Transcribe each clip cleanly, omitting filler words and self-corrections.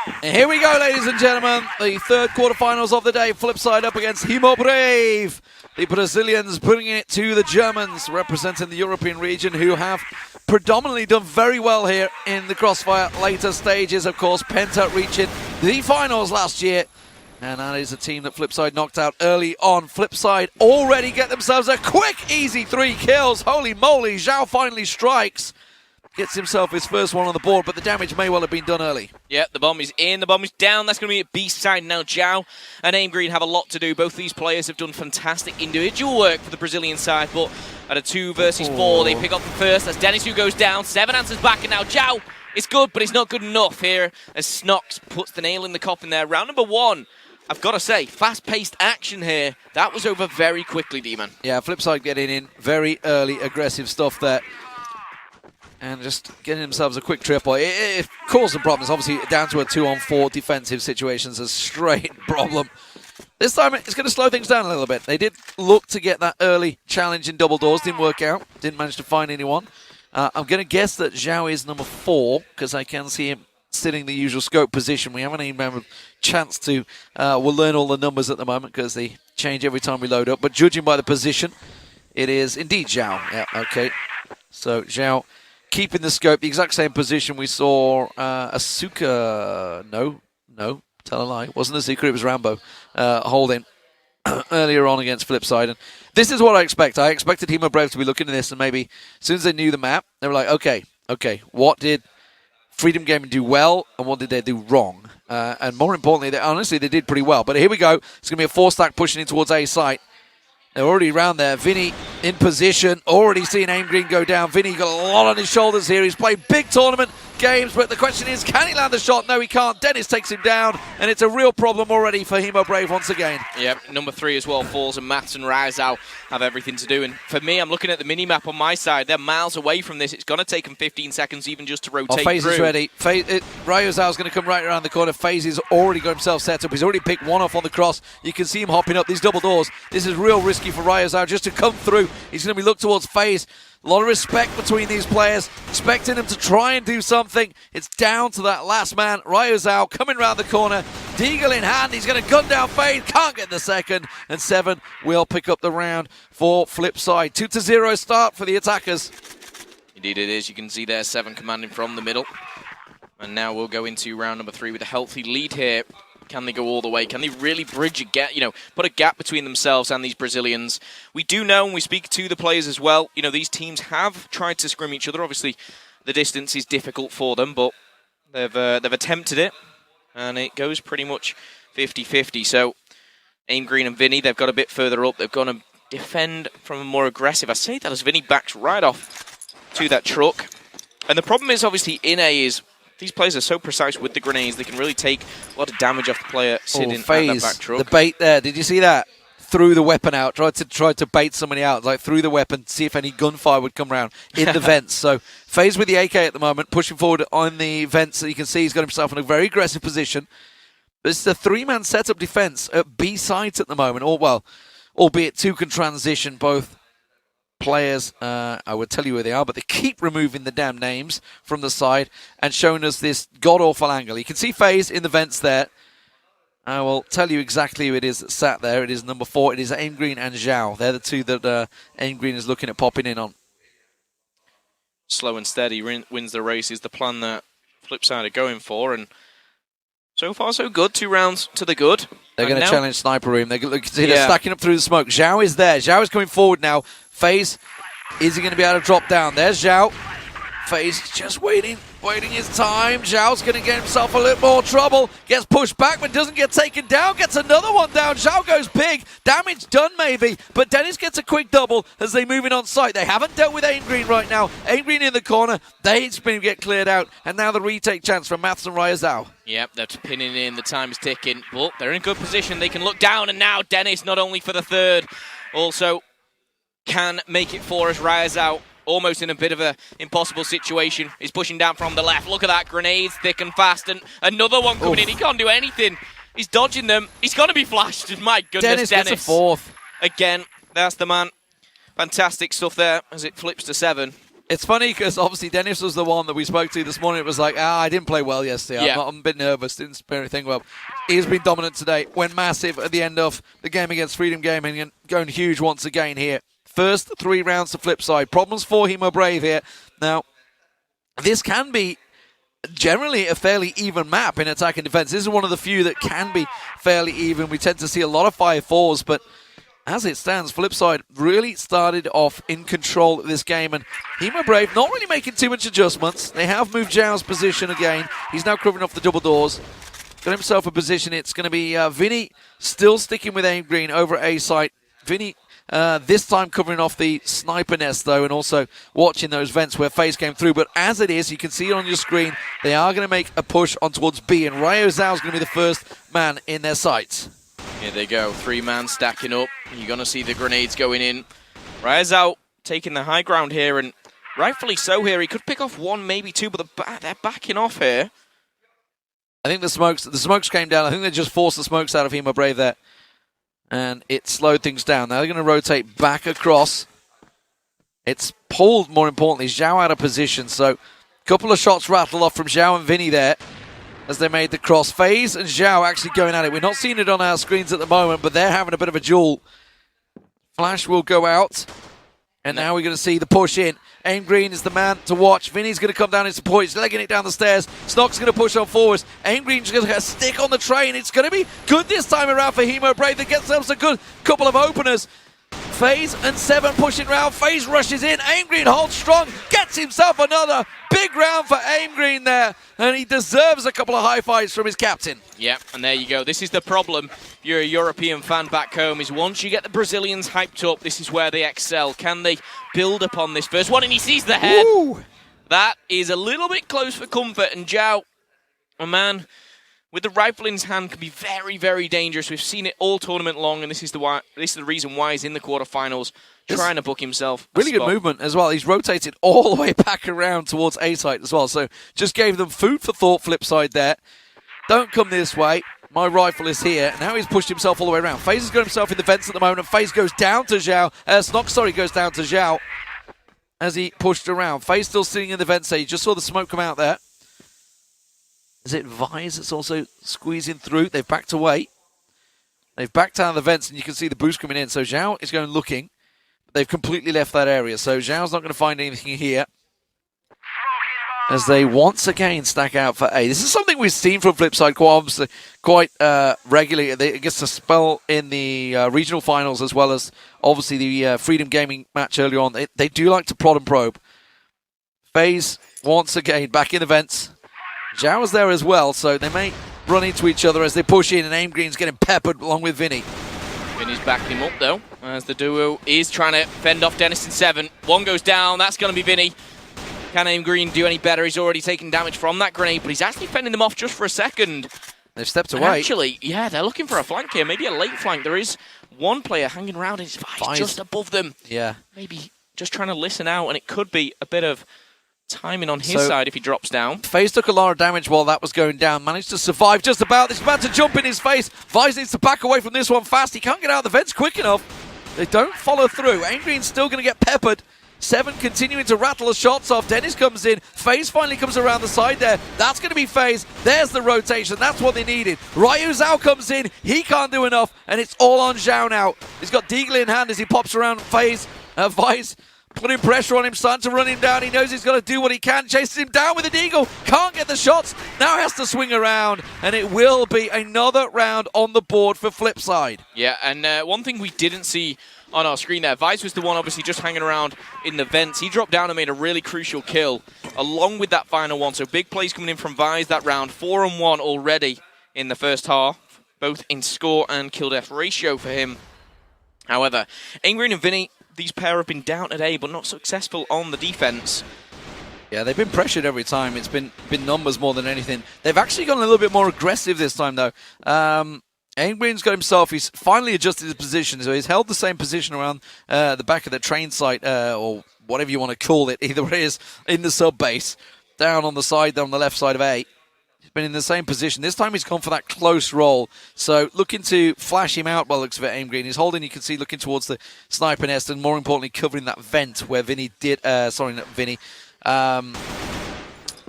And here we go, ladies and gentlemen. The third quarterfinals of the day. FlipSid up against REMO Brave. The Brazilians bringing it to the Germans, representing the European region, who have predominantly done very well here in the Crossfire later stages. Of course, Penta reaching the finals last year. And that is a team that FlipSid knocked out early on. FlipSid already get themselves a quick, easy 3 kills. Holy moly, Zhao finally strikes. Gets himself his first one on the board, but the damage may well have been done early. Yeah, the bomb is in, the bomb is down. That's going to be a beast side now. Zhao and Aim Green have a lot to do. Both these players have done fantastic individual work for the Brazilian side, but at a 2 versus 4, they pick up the first. That's Dennis who goes down. 7 answers back, and now Zhao is good, but it's not good enough here as Snox puts the nail in the coffin there. Round number 1. I've got to say, fast-paced action here. That was over very quickly, D-Man. Yeah, FlipSid getting in very early, aggressive stuff there. And just getting themselves a quick triple. It caused some problems. Obviously, down to a 2-on-4 defensive situation is a straight problem. This time, it's going to slow things down a little bit. They did look to get that early challenge in double doors. Didn't work out. Didn't manage to find anyone. I'm going to guess that Zhao is number 4, because I can see him sitting the usual scope position. We haven't even had a chance to... we'll learn all the numbers at the moment, because they change every time we load up. But judging by the position, it is indeed Zhao. Yeah, okay. So, Zhao... keeping the scope, the exact same position we saw Asuka, no, tell a lie, it wasn't Asuka, it was Rambo, holding earlier on against FlipSid. And this is what I expect. I expected REMO Brave to be looking at this, and maybe as soon as they knew the map, they were like, okay, what did Freedom Gaming do well, and what did they do wrong? And more importantly, honestly, they did pretty well. But here we go. It's going to be a 4-stack pushing in towards A site. They're already around there. Vinny in position. Already seen Aim Green go down. Vinny got a lot on his shoulders here. He's played big tournament games, but the question is, can he land the shot? No, he can't. Dennis takes him down, and it's a real problem already for REMO Brave once again. Yep, number 3 as well falls, and Mats and Ryazao have everything to do. And for me, I'm looking at the mini-map on my side. They're miles away from this. It's going to take them 15 seconds even just to rotate through. FaZe is ready. Ryozao's going to come right around the corner. FaZe has already got himself set up. He's already picked one off on the cross. You can see him hopping up these double doors. This is real risky for Ryozao just to come through. He's going to be looked towards FaZe. A lot of respect between these players, expecting them to try and do something. It's down to that last man, Ryozao, coming around the corner, Deagle in hand. He's going to gun down FaZe, can't get the second, and 7 will pick up the round for FlipSid. 2-0 start for the attackers. Indeed it is. You can see there 7 commanding from the middle. And now we'll go into round number 3 with a healthy lead here. Can they go all the way? Can they really bridge a gap, put a gap between themselves and these Brazilians? We do know, and we speak to the players as well, these teams have tried to scrim each other. Obviously, the distance is difficult for them, but they've attempted it, and it goes pretty much 50-50. So, Aim Green and Vinny, they've got a bit further up. They've got to defend from a more aggressive. I say that as Vinny backs right off to that truck. And the problem is, obviously, in A is... these players are so precise with the grenades, they can really take a lot of damage off the player sitting at that back truck. The bait there, did you see that? Threw the weapon out, tried to bait somebody out, like threw the weapon, see if any gunfire would come around in the vents. So FaZe with the AK at the moment, pushing forward on the vents. So you can see he's got himself in a very aggressive position. This is a 3-man setup defense at B sites at the moment, albeit 2 can transition both players. I would tell you where they are, but they keep removing the damn names from the side and showing us this god-awful angle. You can see FaZe in the vents there. I will tell you exactly who it is that sat there. It is number 4. It is Aim Green and Zhao. They're the 2 that Aim Green is looking at popping in on. Slow and steady wins the race is the plan that FlipSid are going for, and so far so good. 2 rounds to the good. They're going to challenge Sniper Room. They're stacking up through the smoke. Zhao is there. Zhao is coming forward now. FaZe, is he going to be able to drop down? There's Zhao. FaZe just waiting his time. Zhao's going to get himself a little more trouble. Gets pushed back, but doesn't get taken down. Gets another one down. Zhao goes big. Damage done, maybe. But Dennis gets a quick double as they move in on site. They haven't dealt with Aim Green right now. Aim Green in the corner. They's been get cleared out. And now the retake chance from Mats and Ryozao. Yep, they're pinning in. The time is ticking. But they're in good position. They can look down. And now Dennis, not only for the 3rd, also can make it for us. Ryozao almost in a bit of an impossible situation. He's pushing down from the left. Look at that. Grenades thick and fast. And another one coming in. He can't do anything. He's dodging them. He's going to be flashed. My goodness, Dennis gets a 4th. Again, that's the man. Fantastic stuff there as it flips to 7. It's funny because obviously Dennis was the one that we spoke to this morning. It was like, I didn't play well yesterday. Yeah. I'm a bit nervous. Didn't spare anything well. He's been dominant today. Went massive at the end of the game against Freedom Gaming and going huge once again here. First 3 rounds to FlipSid. Problems for Hemo Brave here. Now, this can be generally a fairly even map in attack and defense. This is one of the few that can be fairly even. We tend to see a lot of 5-4s, but as it stands, FlipSid really started off in control of this game, and Hemo Brave not really making too much adjustments. They have moved Zhao's position again. He's now covering off the double doors. Got himself a position. It's going to be Vinny still sticking with Aim Green over at A site. Vinny this time covering off the sniper nest, though, and also watching those vents where FaZe came through. But as it is, you can see it on your screen, they are going to make a push on towards B, and Ryo Zhao's going to be the first man in their sights. Here they go, 3-man stacking up. You're going to see the grenades going in. Ryo Zhao taking the high ground here, and rightfully so here. He could pick off 1, maybe 2, but they're backing off here. I think the smokes came down. I think they just forced the smokes out of Hemo Brave there, and it slowed things down. Now they're going to rotate back across. It's pulled, more importantly, Zhao out of position, so a couple of shots rattle off from Zhao and Vinny there as they made the cross. FaZe and Zhao actually going at it. We're not seeing it on our screens at the moment, but they're having a bit of a duel. Flash will go out, and now we're going to see the push in. Aim Green is the man to watch. Vinny's going to come down in support. He's legging it down the stairs. Snock's going to push on forwards. Aim Green's going to stick on the train. It's going to be good this time around for Hemo Brave. They get themselves a good couple of openers. FaZe and 7 pushing round. FaZe rushes in. Aim Green holds strong. Gets himself another big round for Aim Green there. And he deserves a couple of high fives from his captain. Yeah, and there you go. This is the problem. If you're a European fan back home, is once you get the Brazilians hyped up, this is where they excel. Can they build upon this first one? And he sees the head. Ooh. That is a little bit close for comfort. And Zhao, a man with the rifle in his hand, can be very, very dangerous. We've seen it all tournament long, and this is the reason why he's in the quarterfinals, trying to book himself a really spot. Good movement as well. He's rotated all the way back around towards A site as well. So just gave them food for thought. FlipSid there. Don't come this way. My rifle is here. Now he's pushed himself all the way around. FaZe has got himself in the vents at the moment, and FaZe goes down to Zhao. Snock, goes down to Zhao as he pushed around. FaZe still sitting in the vents there. You just saw the smoke come out there. Is it Vise that's also squeezing through? They've backed away. They've backed out of the vents, and you can see the boost coming in. So Zhao is going looking. But they've completely left that area. So Zhao's not going to find anything here, as they once again stack out for A. This is something we've seen from FlipSid quite regularly. They gets a spell in the regional finals, as well as obviously the Freedom Gaming match earlier on. They do like to prod and probe. FaZe once again back in the vents. Zhao is there as well, so they may run into each other as they push in, and Aim Green's getting peppered along with Vinny. Vinny's backing him up, though, as the duo is trying to fend off Dennis in 7. One goes down, that's going to be Vinny. Can Aim Green do any better? He's already taken damage from that grenade, but he's actually fending them off just for a second. They've stepped And away. actually, yeah, they're looking for a flank here, maybe a late flank. There is one player hanging around, and it's Vise just above them. Yeah. Maybe just trying to listen out, and it could be a bit of timing on his side if he drops down. FaZe took a lot of damage while that was going down. Managed to survive just about. This about to jump in his face. Vise needs to back away from this one fast. He can't get out of the vents quick enough. They don't follow through. Aim Green's still going to get peppered. 7 continuing to rattle the shots off. Dennis comes in. FaZe finally comes around the side there. That's going to be FaZe. There's the rotation. That's what they needed. Ryo Zhao comes in. He can't do enough, and it's all on Zhao now. He's got Deagle in hand as he pops around FaZe. Vise putting pressure on him, starting to run him down. He knows he's got to do what he can. Chases him down with a deagle. Can't get the shots. Now has to swing around. And it will be another round on the board for FlipSid. Yeah, and one thing we didn't see on our screen there, Vise was the one obviously just hanging around in the vents. He dropped down and made a really crucial kill along with that final one. So big plays coming in from Vise that round. 4-1 already in the first half, both in score and kill-death ratio for him. However, Aim Green and Vinny, these pair have been down today, but not successful on the defense. Yeah, they've been pressured every time. It's been numbers more than anything. They've actually gone a little bit more aggressive this time, though. Aim Green's got himself, he's finally adjusted his position, so he's held the same position around the back of the train site, or whatever you want to call it, either it is in the sub base, down on the side, down the left side of A. been in the same position. This time he's gone for that close roll. So looking to flash him out by the looks of it, Aim Green. He's holding, you can see, looking towards the sniper nest and more importantly covering that vent where Vinny did, sorry, not Vinny,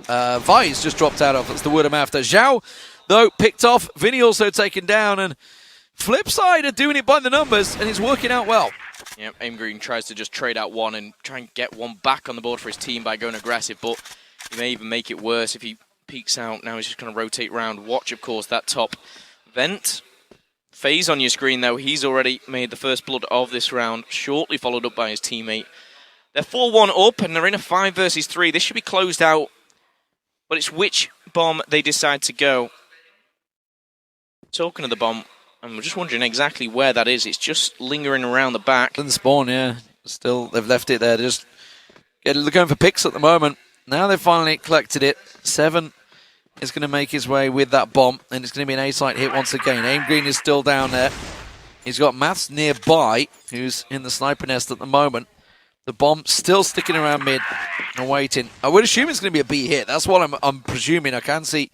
Vi's just dropped out of. That's the word of mouth there. Zhao, though, picked off. Vinny also taken down, and FlipSid are doing it by the numbers, and it's working out well. Yep, Aim Green tries to just trade out one and try and get one back on the board for his team by going aggressive, but he may even make it worse if he peeks out. Now he's just going to rotate round. Watch, of course, that top vent. FaZe on your screen, though. He's already made the first blood of this round, shortly followed up by his teammate. They're 4-1 up, and they're in a 5 versus 3. This should be closed out, but it's which bomb they decide to go. Talking of the bomb, I'm just wondering exactly where that is. It's just lingering around the back. Doesn't spawn, yeah. Still, they've left it there. They're just going for picks at the moment. Now they've finally collected it. 7 is going to make his way with that bomb, and it's going to be an A-site hit once again. Aim Green is still down there. He's got Maths nearby, who's in the sniper nest at the moment. The bomb still sticking around mid and waiting. I would assume it's going to be a B hit. That's what I'm presuming. I can see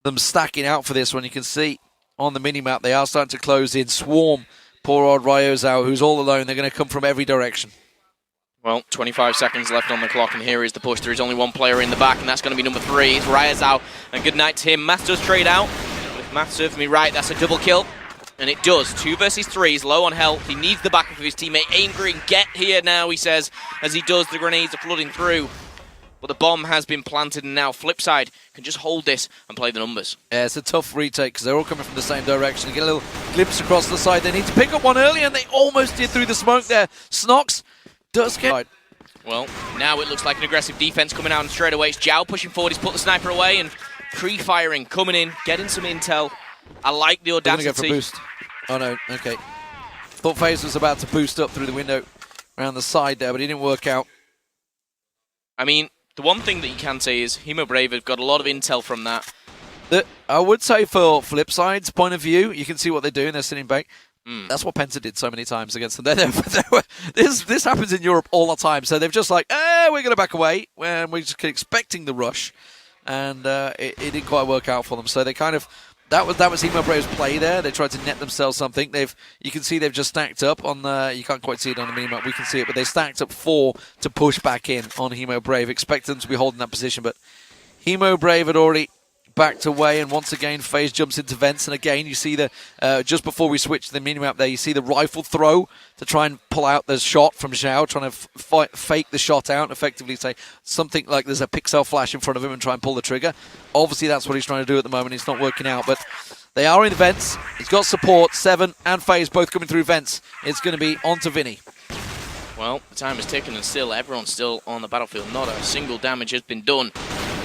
them stacking out for this one. You can see on the minimap they are starting to close in. Swarm, poor old RyeOzao, who's all alone. They're going to come from every direction. Well, 25 seconds left on the clock, and here is the push. There is only one player in the back, and that's going to be number 3. It's RyeOzao, and good night to him. Math does trade out. But if Math serves me right, that's a double kill. And it does. 2 versus 3. He's low on health. He needs the backup of his teammate. Aim Green, get here now, he says, as he does. The grenades are flooding through. But the bomb has been planted, and now FlipSid can just hold this and play the numbers. Yeah, it's a tough retake because they're all coming from the same direction. You get a little glimpse across the side. They need to pick up one early, and they almost did through the smoke there. Snox does get... Well, now it looks like an aggressive defense coming out, and straight away it's Zhao pushing forward. He's put the sniper away, and pre-firing, coming in, getting some intel. I like the audacity. Go for a boost. Oh, no, okay. Thought FaZe was about to boost up through the window around the side there, but he didn't work out. I mean, the one thing that you can say is Hemo Brave have got a lot of intel from that. I would say for FlipSid's point of view, you can see what they're doing. They're sitting back. That's what Penta did so many times against them. This happens in Europe all the time. So they've just like, we're going to back away. When we're just expecting the rush. And it didn't quite work out for them. So they kind of... That was Hemo Brave's play there. They tried to net themselves something. You can see they've just stacked up on the... You can't quite see it on the minimap. We can see it, but they stacked up 4 to push back in on Hemo Brave. Expect them to be holding that position, but Hemo Brave had already backed away, and once again FaZe jumps into vents, and again you see the just before we switch to the minimap there, you see the rifle throw to try and pull out the shot from Zhao, trying to fake the shot out and effectively say something like there's a pixel flash in front of him and try and pull the trigger. Obviously that's what he's trying to do at the moment. It's not working out, but they are in the vents. He's got support. 7 and FaZe both coming through vents. It's going to be on to Vinny. Well, the time is ticking, and still everyone's still on the battlefield. Not a single damage has been done.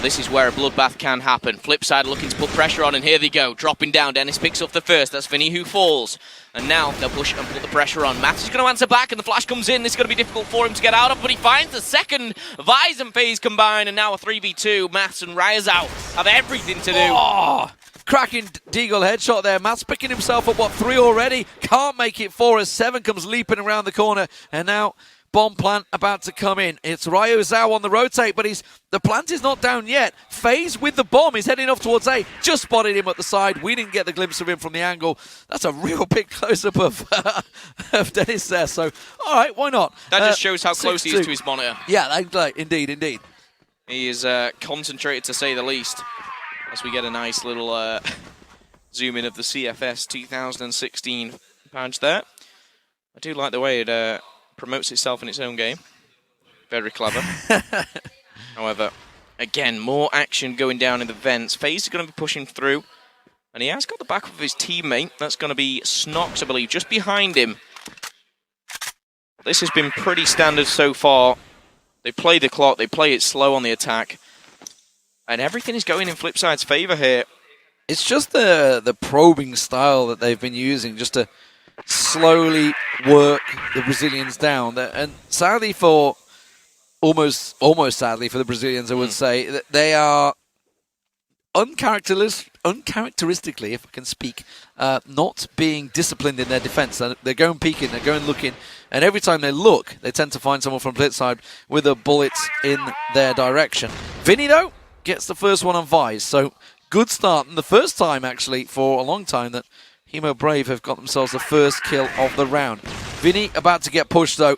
This is where a bloodbath can happen. FlipSid looking to put pressure on, and here they go. Dropping down. Dennis picks up the first. That's Vinny who falls. And now they'll push and put the pressure on. Maths is going to answer back, and the flash comes in. This is going to be difficult for him to get out of, but he finds the second. Vi's and FaZe combine, and now a 3v2. Maths and RyeOzao have everything to do. Oh, cracking Deagle headshot there. Maths picking himself up, 3 already? Can't make it 4 as 7 comes leaping around the corner, and now... bomb plant about to come in. It's RyeOzao on the rotate, but the plant is not down yet. FaZe with the bomb. He's heading off towards A. Just spotted him at the side. We didn't get the glimpse of him from the angle. That's a real big close-up of Dennis there. So, all right, why not? That just shows how close he is to his monitor. Yeah, indeed. He is concentrated, to say the least, as we get a nice little zoom in of the CFS 2016 badge there. I do like the way it... promotes itself in its own game. Very clever. However, again, more action going down in the vents. FaZe is going to be pushing through. And he has got the backup of his teammate. That's going to be Snox, I believe, just behind him. This has been pretty standard so far. They play the clock. They play it slow on the attack. And everything is going in FlipSid's favor here. It's just the probing style that they've been using just to slowly work the Brazilians down, and sadly for almost sadly for the Brazilians, I would say that they are uncharacteristically, if I can speak, not being disciplined in their defense. They're going peeking, they're going looking, and every time they look, they tend to find someone from FlipSid with a bullet in their direction. Vinny though gets the first one on Vise. So good start. And the first time, actually, for a long time that Hemo Brave have got themselves the first kill of the round. Vinny about to get pushed, though.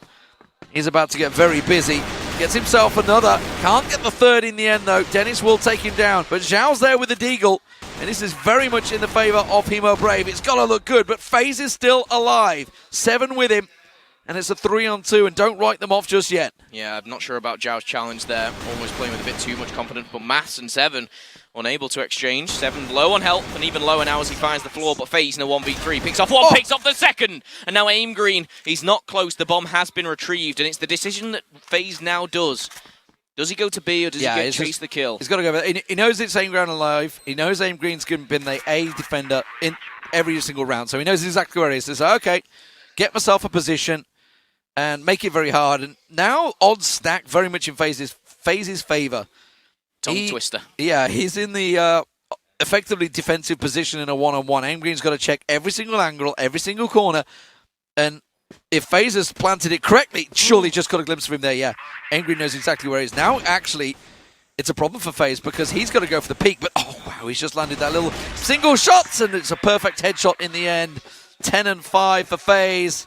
He's about to get very busy. Gets himself another. Can't get the third in the end, though. Dennis will take him down. But Zhao's there with the Deagle. And this is very much in the favor of Hemo Brave. It's got to look good, but FaZe is still alive. 7 with him. And it's a 3-on-2, and don't write them off just yet. Yeah, I'm not sure about Zhao's challenge there. Almost playing with a bit too much confidence, but Maths and 7 unable to exchange. 7 low on health, and even lower now as he finds the floor, but FaZe in a 1v3. Picks off one, picks off the second! And now Aim Green, he's not close. The bomb has been retrieved, and it's the decision that FaZe now does. Does he go to B, or does he chase the kill? He's got to go. He knows it's Aim Ground alive. He knows Aim Green's been the A defender in every single round, so he knows exactly where he is. So, okay, get myself a position and make it very hard. And now odds stack very much in FaZe's favor. Tongue twister. Yeah, he's in the effectively defensive position in a one-on-one. Aim Green's got to check every single angle, every single corner. And if FaZe has planted it correctly, surely just got a glimpse of him there, yeah. Aim Green knows exactly where he is. Now, actually, it's a problem for FaZe because he's got to go for the peak. But, oh, wow, he's just landed that little single shot, and it's a perfect headshot in the end. 10-5 for FaZe.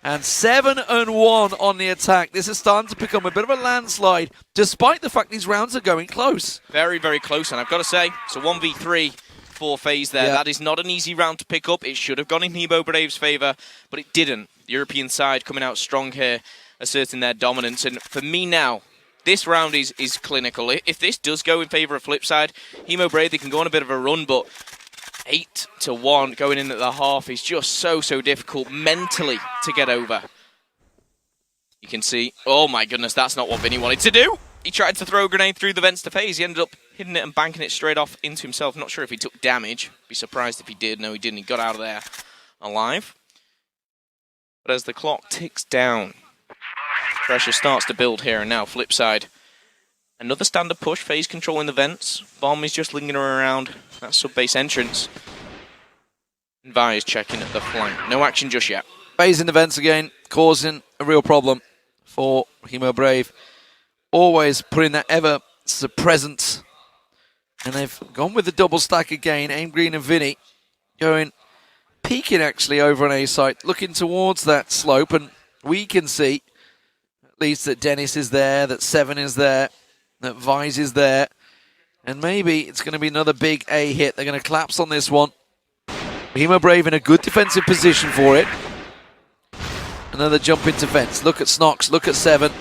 And 7-1 on the attack. This is starting to become a bit of a landslide, despite the fact these rounds are going close. Very, very close. And I've got to say, it's a 1v3 for FaZe there. Yeah. That is not an easy round to pick up. It should have gone in Hemo Brave's favor, but it didn't. The European side coming out strong here, asserting their dominance. And for me now, this round is clinical. If this does go in favor of FlipSide, Hemo Brave, they can go on a bit of a run, but 8-1 going in at the half is just so difficult mentally to get over. You can see, oh my goodness, that's not what Vinny wanted to do. He tried to throw a grenade through the vents to FaZe. He ended up hitting it and banking it straight off into himself. Not sure if he took damage. Be surprised if he did. No, he didn't. He got out of there alive. But as the clock ticks down, pressure starts to build here. And now, FlipSide. Another standard push. FaZe controlling the vents. Bomb is just lingering around that sub-base entrance. And Vi is checking at the flank. No action just yet. FaZe in the vents again, causing a real problem for Hemo Brave. Always putting that ever presence. And they've gone with the double stack again. Aim Green and Vinny going, peeking actually over on A site, looking towards that slope. And we can see at least that Dennis is there, that 7 is there, that Vise is there. And maybe it's going to be another big A hit. They're going to collapse on this one. Hemo Brave in a good defensive position for it. Another jump into fence. Look at Snox, look at 7.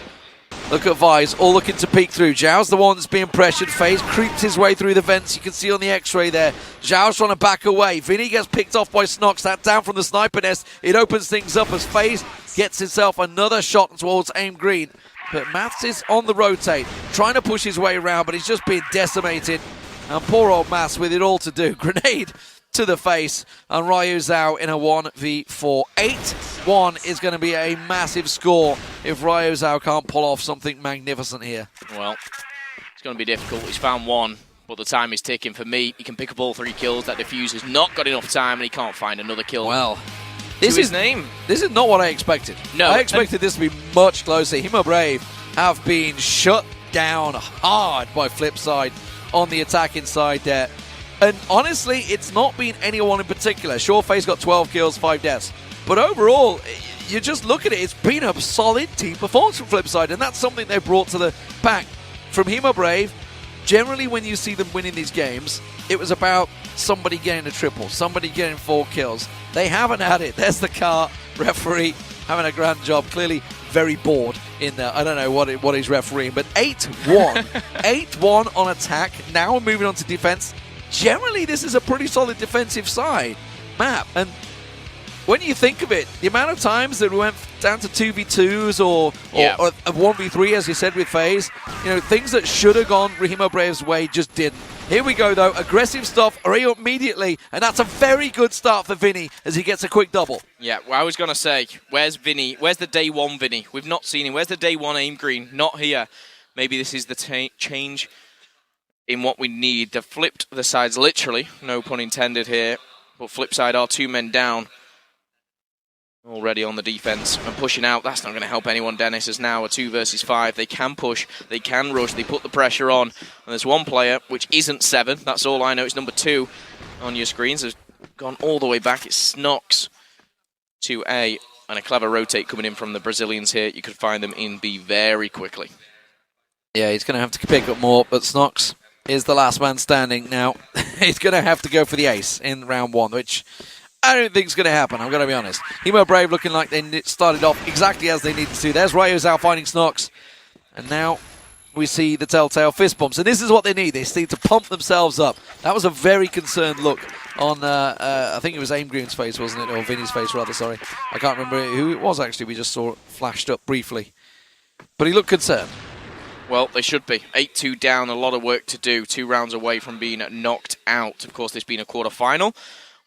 Look at Vise, all looking to peek through. Zhao's the one that's being pressured. FaZe creeps his way through the vents. You can see on the X-ray there. Zhao's trying to back away. Vinny gets picked off by Snox. That down from the sniper nest. It opens things up as FaZe gets himself another shot towards Aim Green. But Maths is on the rotate, trying to push his way around, but he's just being decimated. And poor old Maths with it all to do. Grenade to the face, and RyeoZhao in a 1v4. 8-1 is going to be a massive score if RyeoZhao can't pull off something magnificent here. Well, it's going to be difficult. He's found one, but the time is ticking for me. He can pick up all 3 kills. That defuse has not got enough time, and he can't find another kill. Well, this is not what I expected. No. I expected this to be much closer. Hemo Brave have been shut down hard by FlipSide on the attacking side there. And honestly, it's not been anyone in particular. Sure, FaZe got 12 kills, 5 deaths. But overall, you just look at it, it's been a solid team performance from FlipSide, and that's something they brought to the pack. From Hemo Brave, generally when you see them winning these games, it was about somebody getting a triple, somebody getting 4 kills. They haven't had it. There's the car referee having a grand job, clearly very bored in there. I don't know what he's refereeing, but 8-1. 8-1 on attack. Now we're moving on to defense. Generally, this is a pretty solid defensive side map. And when you think of it, the amount of times that we went down to 2v2s or a 1v3, as you said, with FaZe, things that should have gone Hemo Brave's way just didn't. Here we go, though. Aggressive stuff immediately, and that's a very good start for Vinny as he gets a quick double. Yeah, well, I was going to say, where's Vinny? Where's the day 1 Vinny? We've not seen him. Where's the day 1 Aim Green? Not here. Maybe this is the change in what we need. They've flipped the sides literally, no pun intended here, but FlipSide are 2 men down. Already on the defense and pushing out. That's not going to help anyone. Dennis is now a 2 versus 5. They can push, they can rush, they put the pressure on. And there's one player, which isn't 7. That's all I know. It's number 2 on your screens. Has gone all the way back. It's Snox to A. And a clever rotate coming in from the Brazilians here. You could find them in B very quickly. Yeah, he's going to have to pick up more, but Snox is the last man standing now. He's going to have to go for the ace in round 1, which I don't think is going to happen, I'm going to be honest. Hemo Brave looking like they started off exactly as they needed to. There's Ryo's out finding Snox. And now we see the telltale fist bumps. And this is what they need. They need to pump themselves up. That was a very concerned look on, I think it was Aim Green's face, wasn't it? Or Vinny's face, rather, sorry. I can't remember who it was, actually. We just saw it flashed up briefly. But he looked concerned. Well, they should be. 8-2 down, a lot of work to do. 2 rounds away from being knocked out. Of course, this being a quarter-final.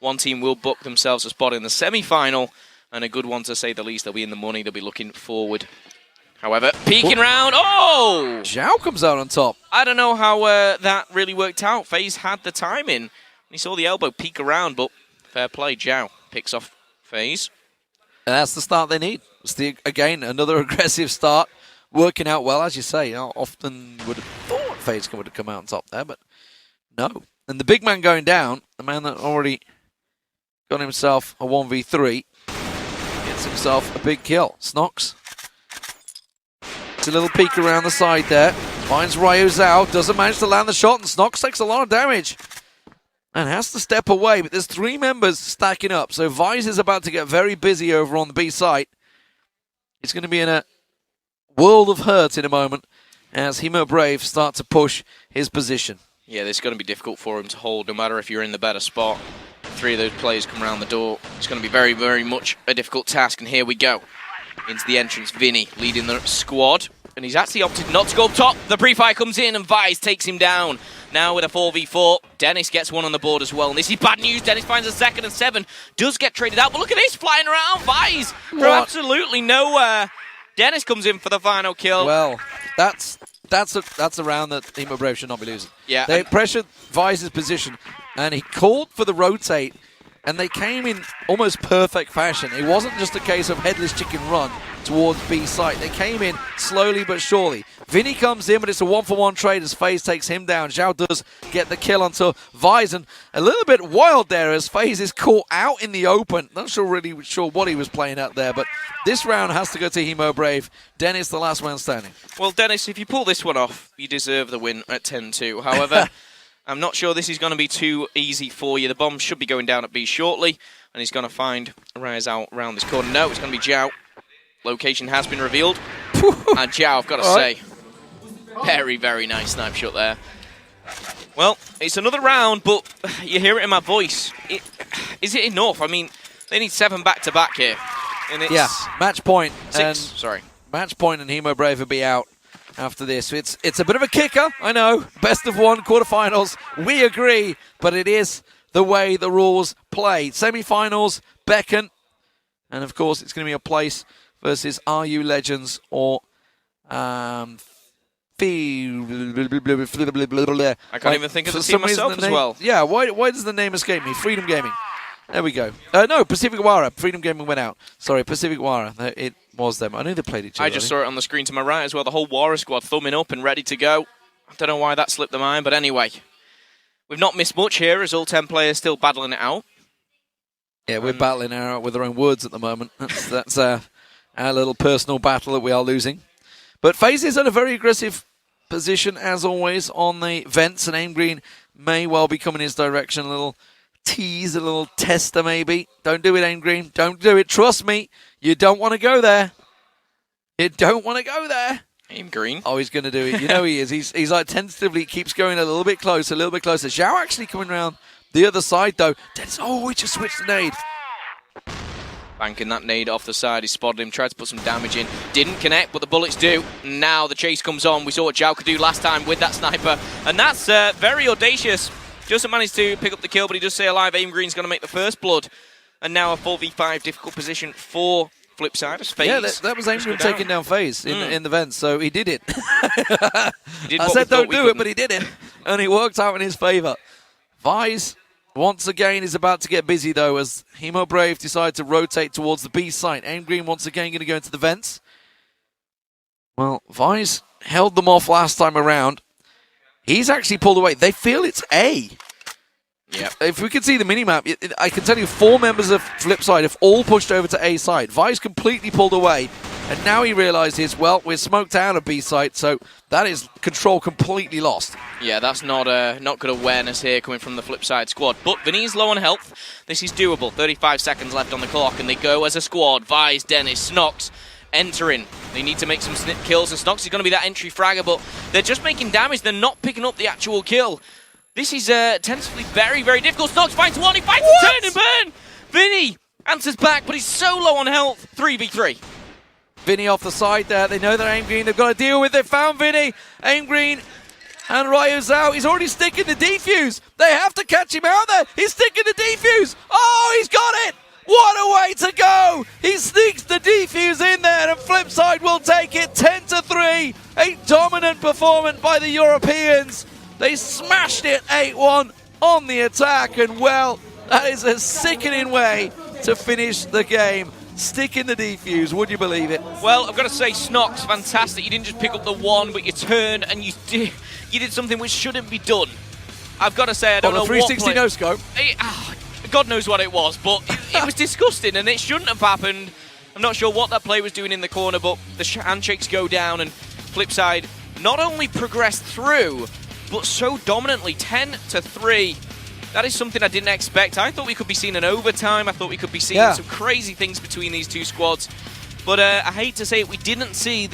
One team will book themselves a spot in the semi-final, and a good one to say the least. They'll be in the money. They'll be looking forward. However, peeking round. Oh! Zhao comes out on top. I don't know how that really worked out. FaZe had the timing. He saw the elbow peek around, but fair play. Zhao picks off FaZe. And that's the start they need. It's again, another aggressive start. Working out well, as you say. Often would have thought FaZe would have come out on top there, but no. And the big man going down, the man that already got himself a 1v3, gets himself a big kill. Snox. It's a little peek around the side there. Finds Ryo Zhao, doesn't manage to land the shot, and Snox takes a lot of damage. And has to step away, but there's 3 members stacking up. So Vice is about to get very busy over on the B site. He's going to be in a world of hurt in a moment as Hemo Brave start to push his position. Yeah, this is going to be difficult for him to hold, no matter if you're in the better spot. 3 of those players come around the door. It's going to be very, very much a difficult task, and here we go. Into the entrance, Vinny leading the squad, and he's actually opted not to go up top. The pre-fire comes in, and Vice takes him down. Now with a 4v4, Dennis gets one on the board as well, and this is bad news. Dennis finds a second, and 7 does get traded out, but look at this, flying around, Vice from absolutely nowhere. Dennis comes in for the final kill. Well, that's a round that Hemo Brave should not be losing. Yeah, they pressured Vice's position, and he called for the rotate, and they came in almost perfect fashion. It wasn't just a case of headless chicken run towards B site. They came in slowly but surely. Vinny comes in, but it's a 1-for-1 trade as FaZe takes him down. Zhao does get the kill onto Vice, and a little bit wild there as FaZe is caught out in the open. Not really sure what he was playing at there, but this round has to go to Hemo Brave. Dennis, the last man standing. Well, Dennis, if you pull this one off, you deserve the win at 10-2. However, I'm not sure this is going to be too easy for you. The bomb should be going down at B shortly, and he's going to find Rise out around this corner. No, it's going to be Zhao. Location has been revealed. And Zhao, I've got to say, very, very nice snipe shot there. Well, it's another round, but you hear it in my voice. Is it enough? I mean, they need 7 back-to-back here. And it's match point. 6, sorry. Match point, and Hemo Brave will be out after this. It's a bit of a kicker, I know. Best of 1, quarterfinals. We agree, but it is the way the rules play. Semi-finals, Beacon, and of course it's going to be a place versus RULegends or I can't even think of the team myself as well. Yeah, why does the name escape me? Freedom Gaming. There we go. No, Pacific.Wara. Freedom Gaming went out. Sorry, Pacific.Wara. It was them. I knew they played each other. I just saw it on the screen to my right as well. The whole Wara squad thumbing up and ready to go. I don't know why that slipped their mind, but anyway. We've not missed much here as all 10 players still battling it out. Yeah, we're battling out with our own words at the moment. That's our little personal battle that we are losing. But FaZe is in a very aggressive position, as always, on the vents, and Aim Green may well be coming his direction. A little tease, a little tester maybe. Don't do it, Aim Green. Don't do it. Trust me, you don't want to go there. You don't want to go there. Aim Green. Oh, he's going to do it. You know he is. He's like tentatively keeps going a little bit closer, a little bit closer. Zhao actually coming around the other side, though. Dennis, we just switched the nade. Banking that nade off the side. He spotted him, tried to put some damage in. Didn't connect, but the bullets do. Now the chase comes on. We saw what Zhao could do last time with that sniper. And that's very audacious. Doesn't manage to pick up the kill, but he does stay alive. Aim Green's going to make the first blood. And now a 4v5 difficult position for FlipSid as FaZe. Yeah, that was Aim Green taking down FaZe in the vents, so he did it. He did I said don't do it, but he did it. And it worked out in his favour. Vice Once again is about to get busy, though, as Hemo Brave decide to rotate towards the B site. Aim Green once again going to go into the vents. Well, Vice held them off last time around. He's actually pulled away. They feel it's A. Yep. If we can see the minimap, I can tell you 4 members of FlipSid have all pushed over to A side. Vice completely pulled away, and now he realizes, well, we're smoked out of B side, so that is control completely lost. Yeah, that's not good awareness here coming from the FlipSid squad. But Vinny's low on health. This is doable. 35 seconds left on the clock, and they go as a squad. Vice, Dennis, Snox entering. They need to make some snip kills, and Snox is going to be that entry fragger, but they're just making damage. They're not picking up the actual kill. This is tends to be very, very difficult. Snox finds one, he finds a turn and burn! Vinny answers back, but he's so low on health. 3v3. Vinny off the side there. They know they're Aim Green. They've got to deal with it. Found Vinny. Aim Green and Ryo's out. He's already sticking the defuse. They have to catch him out there. He's sticking the defuse. Oh, he's got it. What a way to go. He sneaks the defuse in there, and FlipSid will take it 10-3. A dominant performance by the Europeans. They smashed it 8-1 on the attack, and well, that is a sickening way to finish the game. Stick in the defuse, would you believe it? Well, I've got to say, Snox, fantastic. You didn't just pick up the one, but you turned and you did something which shouldn't be done. I've got to say, I don't know what 360 no scope. God knows what it was, but it was disgusting and it shouldn't have happened. I'm not sure what that play was doing in the corner, but the handshakes go down and FlipSid not only progressed through, but so dominantly, 10-3. That is something I didn't expect. I thought we could be seeing an overtime. I thought we could be seeing some crazy things between these two squads. But I hate to say it, we didn't see